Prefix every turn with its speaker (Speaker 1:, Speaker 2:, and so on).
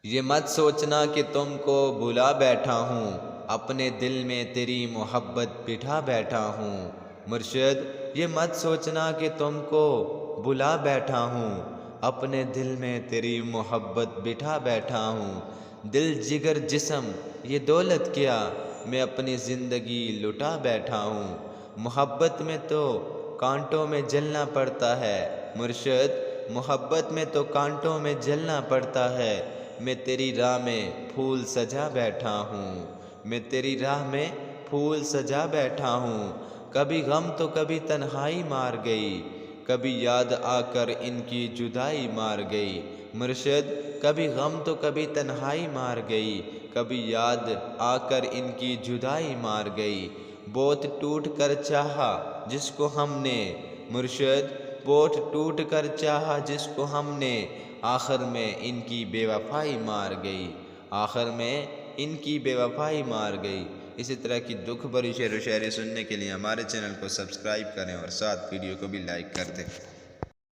Speaker 1: یہ مت سوچنا کہ تم کو بلا بیٹھا ہوں، اپنے دل میں تیری محبت بٹھا بیٹھا ہوں۔ مرشد یہ مت سوچنا کہ تم کو بلا بیٹھا ہوں، اپنے دل میں تیری محبت بٹھا بیٹھا ہوں۔ دل جگر جسم یہ دولت کیا، میں اپنی زندگی لٹا بیٹھا ہوں۔ محبت میں تو کانٹوں میں جلنا پڑتا ہے، مرشد محبت میں تو کانٹوں میں جلنا پڑتا ہے۔ میں تیری راہ میں پھول سجا بیٹھا ہوں، میں تیری راہ میں پھول سجا بیٹھا ہوں۔ کبھی غم تو کبھی تنہائی مار گئی، کبھی یاد آ کر ان کی جدائی مار گئی۔ مرشد کبھی غم تو کبھی تنہائی مار گئی، کبھی یاد آ کر ان کی جدائی مار گئی۔ بہت ٹوٹ کر چاہا جس کو ہم نے، مرشد بہت ٹوٹ کر چاہا جس کو ہم نے، آخر میں ان کی بے وفائی مار گئی، آخر میں ان کی بے وفائی مار گئی۔ اسی طرح کی دکھ بھری شعر و شاعری سننے کے لیے ہمارے چینل کو سبسکرائب کریں اور ساتھ ویڈیو کو بھی لائک کر دیں۔